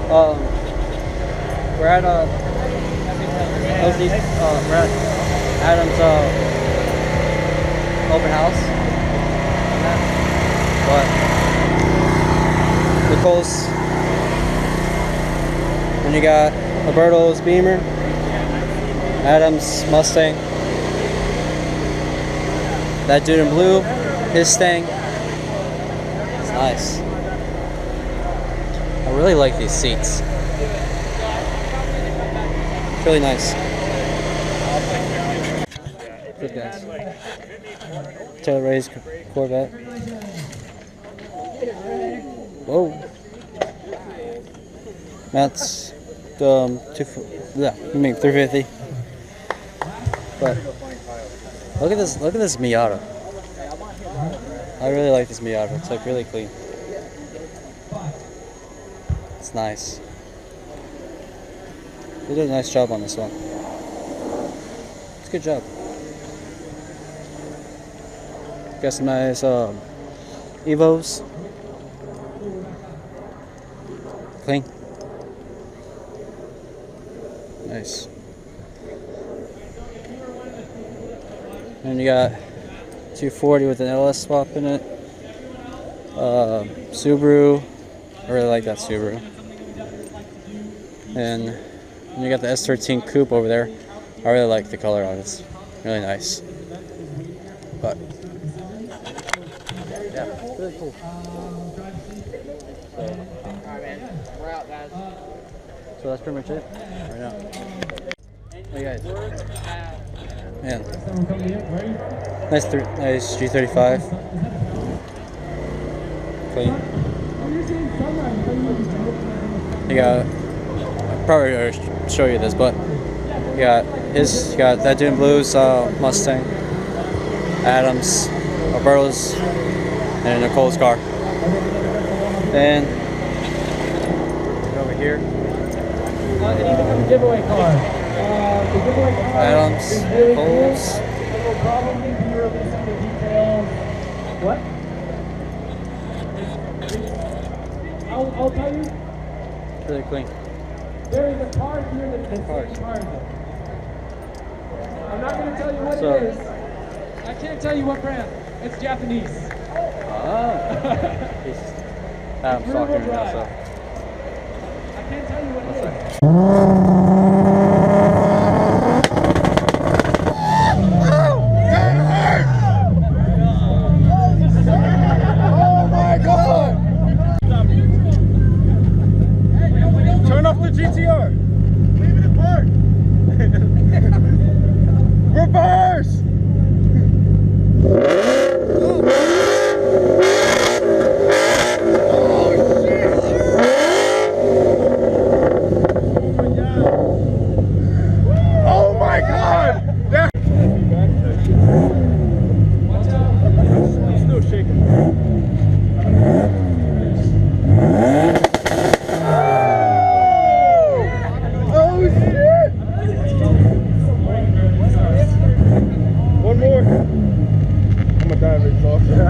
We're at we're at Adam's open house. But Nicole's, and you got Alberto's Beamer, Adam's Mustang, that dude in blue, his Stang. It's nice. I really like these seats. It's really nice. Good guys. Taylor Ray's Corvette. Whoa. That's the 350. But look at this Miata. I really like this Miata. It's like really clean. It's nice. They did a nice job on this one. It's a good job. Got some nice Evos. Clean. Nice. And you got 240 with an LS swap in it. Subaru. I really like that Subaru. And you got the S13 Coupe over there. I really like the color on it. It's really nice. But yeah, it's really cool. Alright, man. We're out, guys. So that's pretty much it right now. Hey guys. Man. Nice G35. Clean. You got, I'll probably show you this, but you got that dude in blues Mustang, Adams, Alberto's, and Nicole's car. Then over here, and even have a giveaway card. The giveaway card Adams, is really Nicole's. Cool. It will probably be releasing the details. What? I'll tell you. It's really clean. There is a card here that says card. I'm not going to tell you what it is. I can't tell you what brand. It's Japanese. Adam's talking right now, so. I can't tell you what it is. Turn off the GTR. Leave it in park. Reverse. Oh my God. Watch out. It's still shaking. One more. I'm gonna die of exhaustion.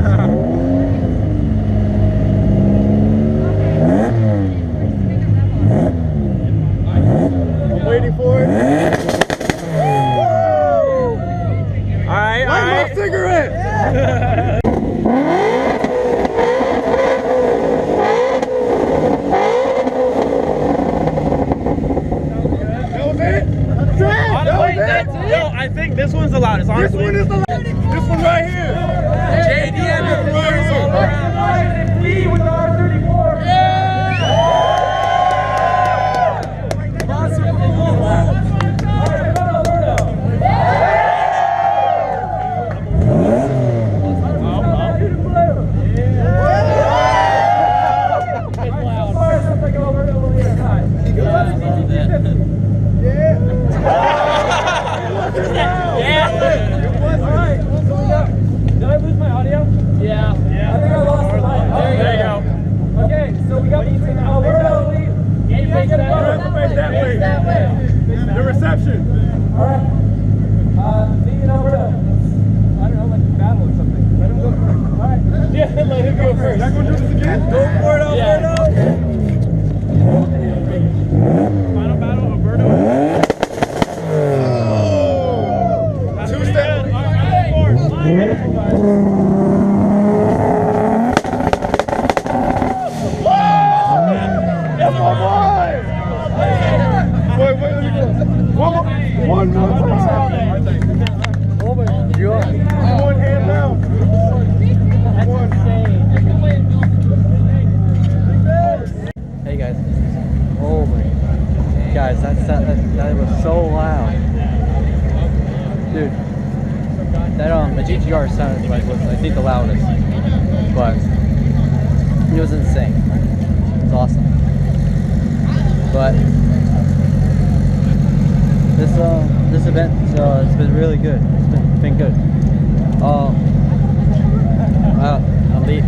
I'm waiting for it. Alright, alright. Light my cigarette! Yo, I think this one's the loudest, honestly. This one is the loudest. This one right here. JDM is We with the R34. Did I lose my audio? Yeah. I think I lost the mic. There you go. Okay, so we got between Alberto lead. You guys get a photo. Face that way. The reception. Alright. Me and Alberto. I don't know, like battle or something. Let him go first. Alright. Yeah, let him go first. Y'all gonna do this again? Go for it, Alberto. Yeah. One more time. You are. One hand down. One. Hey guys. Oh my. Guys, that was so loud. Dude. That the GTR sounded like was I think the loudest. But it was insane. It's awesome. But this event it's been really good. It's been good.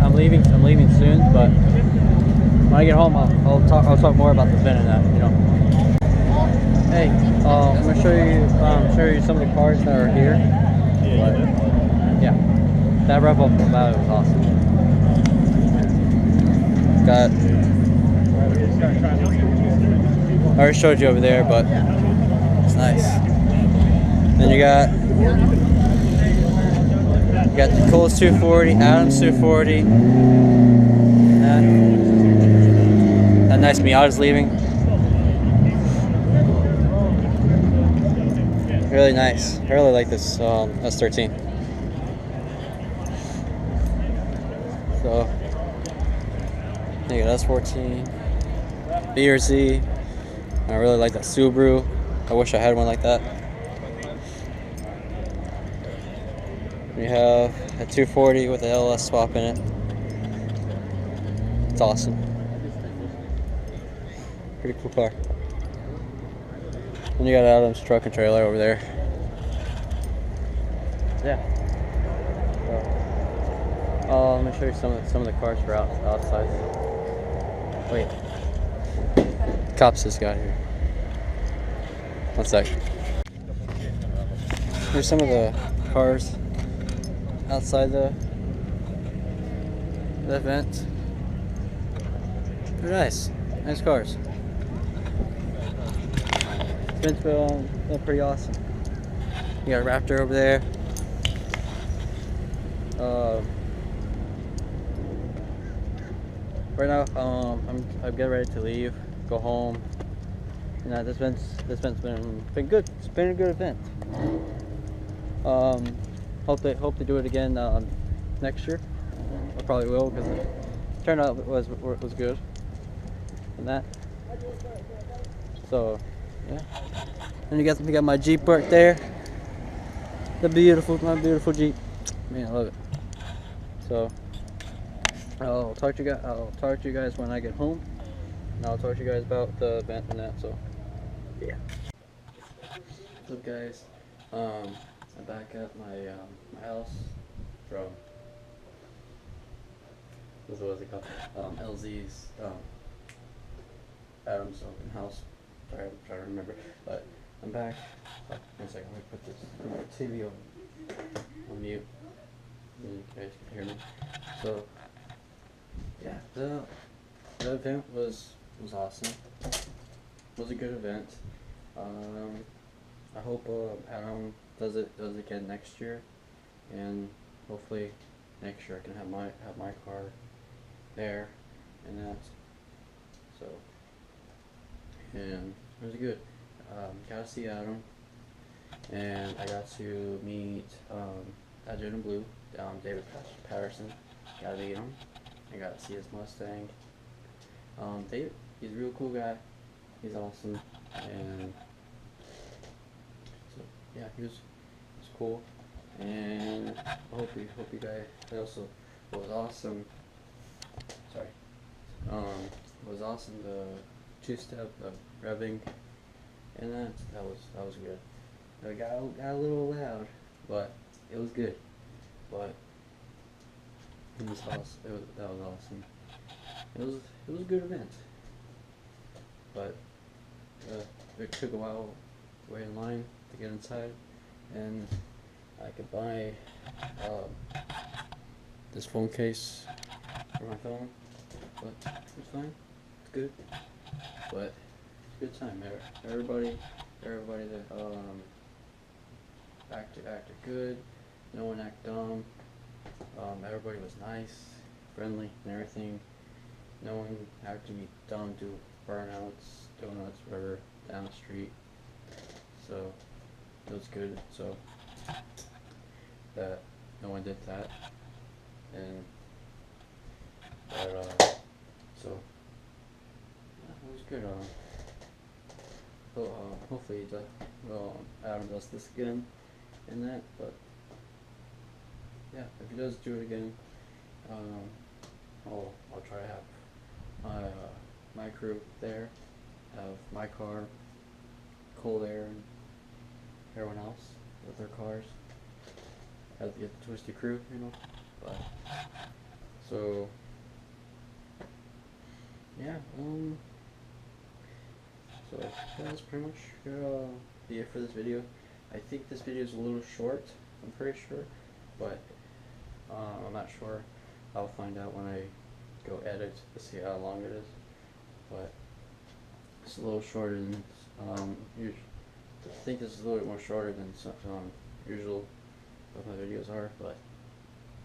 I'm leaving soon, but when I get home I'll talk more about the event and that, you know. Hey, I'm gonna show you some of the cars that are here. But, yeah, that rev up about it was awesome. Got. I already showed you over there, but it's nice. Then you got the Coles 240, Adams 240. That nice Miata's leaving. Really nice. I really like this S13. So, you got S14, BRZ. I really like that Subaru. I wish I had one like that. We have a 240 with the LS swap in it. It's awesome. Pretty cool car. And you got Adam's truck and trailer over there. Yeah. So, let me show you some of the cars for outside. Wait. Cops just got here. 1 sec. Here's some of the cars outside the event. They're nice. Nice cars. It's been pretty awesome. You got a Raptor over there. Right now, I'm getting ready to leave, go home. You know, this event's been good. It's been a good event. Hope to do it again next year. I probably will because it turned out it was good. And that. So. Yeah. And you got my Jeep right there. My beautiful Jeep. Man, I love it. So I'll talk to you guys when I get home. And I'll talk to you guys about the event and that. So yeah. What's up, guys? I'm back at my house from what was it called? LZ's Adam's open house. Sorry, I'm trying to remember, but I'm back. Oh, 1 second, let me put this TV on mute. You guys can hear me. So, yeah, the event was awesome. It was a good event. I hope Adam does it again next year, and hopefully next year I can have my car there and that. So. And it was good. Got to see Adam, and I got to meet Adrian in Blue, David Patterson. Got to meet him. I got to see his Mustang. David, he's a real cool guy. He's awesome, and so yeah, he was cool. And I hope you guys. It also was awesome. Sorry. It was awesome. The two-step revving, and that was good. It got a little loud, but it was good. But it was awesome. That was awesome. It was a good event. But it took a while to wait in line to get inside, and I could buy this phone case for my phone. But it's fine. It's good. But it's a good time. Everybody that acted good. No one acted dumb. Everybody was nice, friendly, and everything. No one had to be dumb to burnouts, donuts, whatever, down the street. so it was good. So that no one did that, and so yeah, it was good. So hopefully Adam does this again and that, but yeah, if he does do it again, I'll try to have my crew there, have my car, Cold Air, and everyone else with their cars. Have to get the Twisty crew, you know. But so yeah, so that's pretty much be it for this video. I think this video is a little short, I'm pretty sure, but I'm not sure. I'll find out when I go edit to see how long it is. But it's a little shorter than usual. I think this is a little bit more shorter than some usual what my videos are, but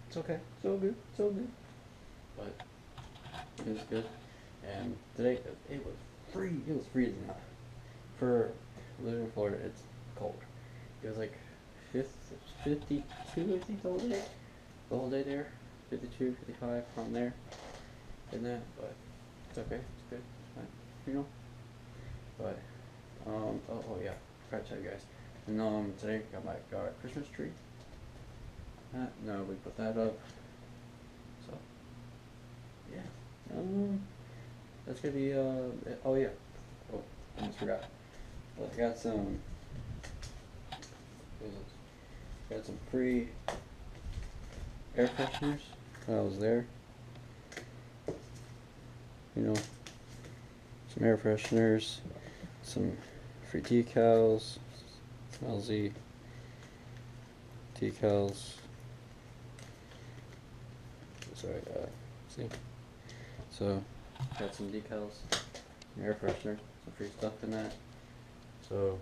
it's okay. It's all good. It's all good. But it was good. And today it was freezing out. For living in Florida, it's cold. It was like 52, I think, the whole day. The whole day there, 52, 55, around there, and that. But it's okay. It's good. It's fine. You know. But oh yeah, forgot to tell you guys. And today got my Christmas tree. No, we put that up. So yeah. That's gonna be oh yeah. Oh, I almost forgot. But I got some free air fresheners while I was there. You know, some air fresheners, some free decals, LZ decals. Sorry, see. So got some decals, some air freshener, some free stuff in that. So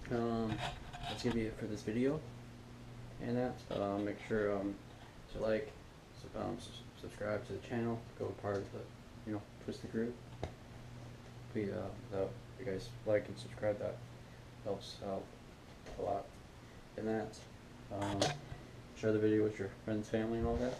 that's gonna be it for this video. And that make sure to like, subscribe to the channel, go part of the Twisted Crew. Please, you guys like and subscribe, that helps out a lot. And that share the video with your friends, family, and all that.